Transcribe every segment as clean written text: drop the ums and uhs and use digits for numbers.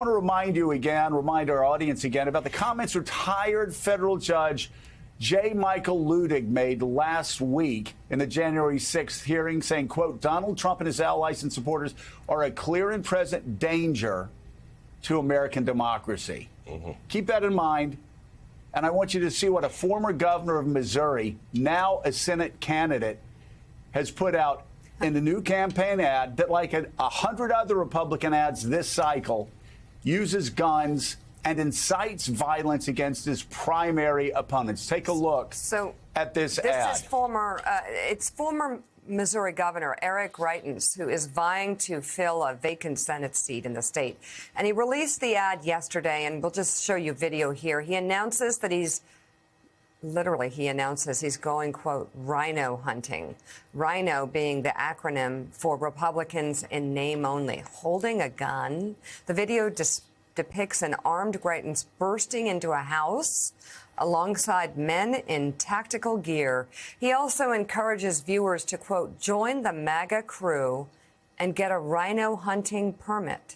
I want to remind our audience again about the comments retired federal judge J. Michael Luttig made last week in the January 6th hearing, saying, quote, Donald Trump and his allies and supporters are a clear and present danger to American democracy. Keep that in mind. And I want you to see what a former governor of Missouri, now a Senate candidate, has put out in the new campaign ad that, like 100 other Republican ads this cycle, uses guns and incites violence against his primary opponents. Take a look at this ad. This is former Missouri Governor Eric Greitens, who is vying to fill a vacant Senate seat in the state. And he released the ad yesterday, and we'll just show you video here. He announces that he's going, quote, rhino hunting. Rhino being the acronym for Republicans in name only. Holding a gun. The video depicts an armed Greitens bursting into a house alongside men in tactical gear. He also encourages viewers to, quote, join the MAGA crew and get a rhino hunting permit.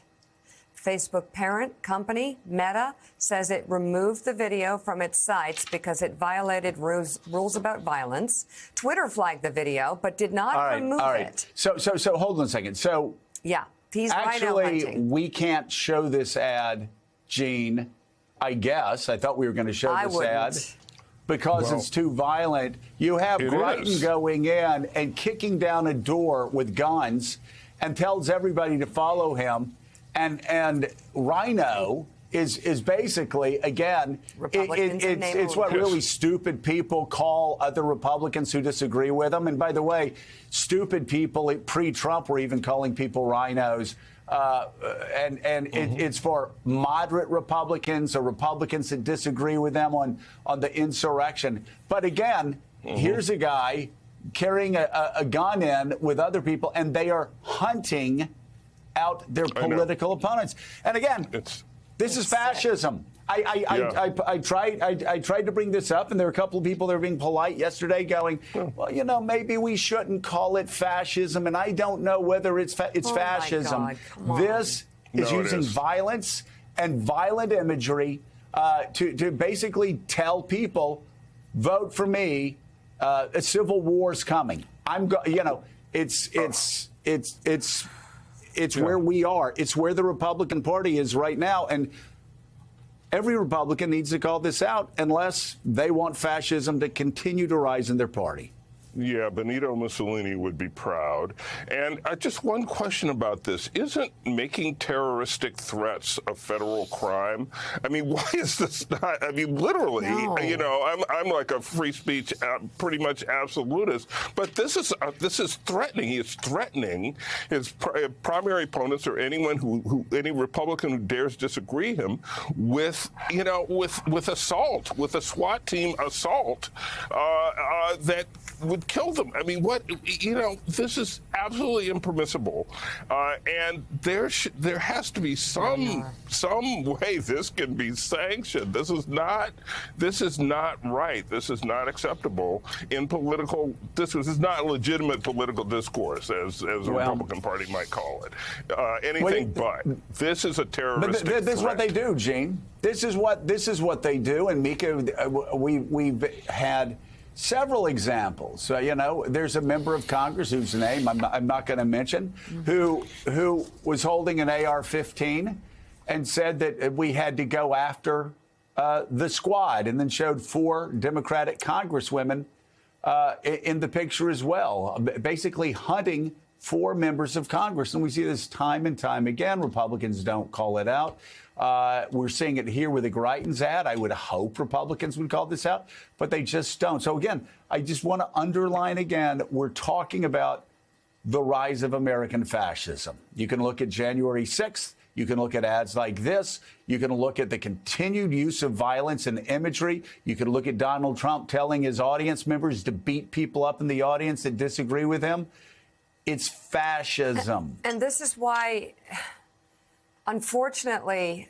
Facebook parent company Meta says it removed the video from its sites because it violated rules about violence. Twitter flagged the video but did not remove it. So hold on a second. So yeah, he's actually, rhino hunting. We can't show this ad, Gene. I guess I thought we were going to show this ad because it's too violent. You have Greitens going in and kicking down a door with guns and tells everybody to follow him. And Rhino is basically, again, it's what really stupid people call other Republicans who disagree with them. And by the way, stupid people pre-Trump were even calling people rhinos. It's for moderate Republicans or Republicans that disagree with them on the insurrection. But again, here's a guy carrying a gun in with other people, and they are hunting out their political opponents. And again, this is fascism. I tried to bring this up, and there were a couple of people that were being polite yesterday going, well, you know, maybe we shouldn't call it fascism, and I don't know whether it's fascism. This is using violence and violent imagery to basically tell people, vote for me, a civil war's coming. It's where we are. It's where the Republican Party is right now. And every Republican needs to call this out unless they want fascism to continue to rise in their party. Yeah, Benito Mussolini would be proud. And just one question about this. Isn't making terroristic threats a federal crime? I mean, why is this not? I mean, literally, you know, I'm like a free speech, pretty much absolutist. But this is threatening. He is threatening his primary opponents or anyone any Republican who dares disagree him with, you know, with assault, with a SWAT team assault that would kill them. I mean, this is absolutely impermissible, and there has to be some way this can be sanctioned. This is not right. This is not acceptable in political. This is not legitimate political discourse, as the Republican Party might call it. Anything but. This is a terroristic threat. This is what they do, Gene. This is what they do. And Mika, we've had several examples. You know, there's a member of Congress whose name I'm not going to mention, who was holding an AR-15 and said that we had to go after the squad, and then showed 4 Democratic congresswomen in the picture as well, basically hunting 4 members of Congress. And we see this time and time again. Republicans don't call it out. We're seeing it here with the Greitens ad. I would hope Republicans would call this out, but they just don't. So again, I just want to underline again, we're talking about the rise of American fascism. You can look at January 6th. You can look at ads like this. You can look at the continued use of violence and imagery. You can look at Donald Trump telling his audience members to beat people up in the audience that disagree with him. It's fascism. And this is why, unfortunately,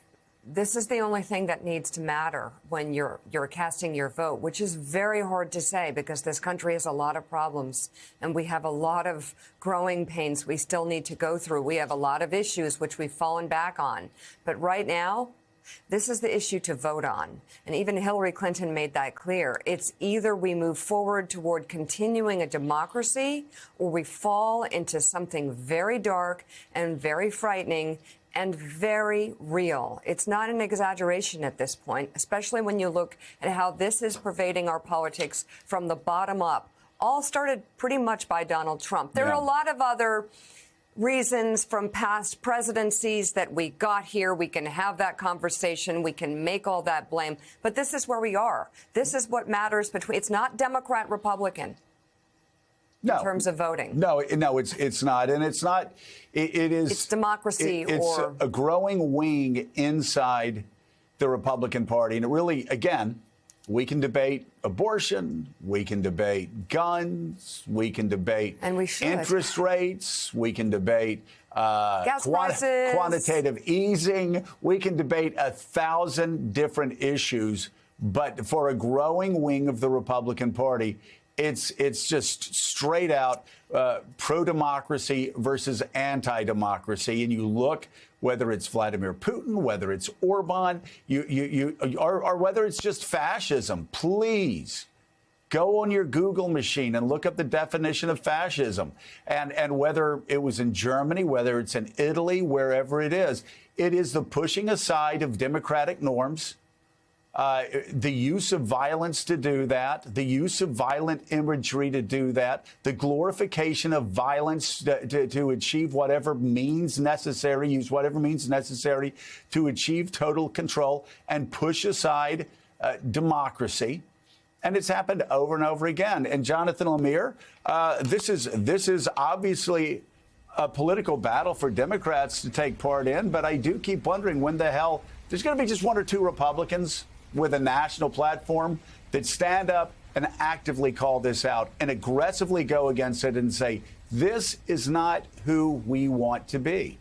this is the only thing that needs to matter when you're casting your vote, which is very hard to say because this country has a lot of problems and we have a lot of growing pains we still need to go through. We have a lot of issues which we've fallen back on. But right now, this is the issue to vote on. And even Hillary Clinton made that clear. It's either we move forward toward continuing a democracy or we fall into something very dark and very frightening and very real. It's not an exaggeration at this point, especially when you look at how this is pervading our politics from the bottom up. All started pretty much by Donald Trump. There are a lot of other reasons from past presidencies that we got here. We can have that conversation. We can make all that blame. But this is where we are. This is what matters between. It's not Democrat, Republican. No. In terms of voting. No, it's not. And it's not. It is. It's democracy it's a growing wing inside the Republican Party. And it really, again, we can debate abortion, we can debate guns, we can debate and we should. Interest rates, we can debate gas prices, quantitative easing, we can debate 1,000 different issues. But for a growing wing of the Republican Party, it's just straight out pro-democracy versus anti-democracy. And you look, whether it's Vladimir Putin, whether it's Orban, or whether it's just fascism, please go on your Google machine and look up the definition of fascism. And whether it was in Germany, whether it's in Italy, wherever it is the pushing aside of democratic norms, the use of violence to do that, the use of violent imagery to do that, the glorification of violence to achieve whatever means necessary, use whatever means necessary to achieve total control and push aside democracy. And it's happened over and over again. And Jonathan Lemire, this is obviously a political battle for Democrats to take part in. But I do keep wondering when the hell there's going to be just one or two Republicans with a national platform that stand up and actively call this out and aggressively go against it and say, this is not who we want to be.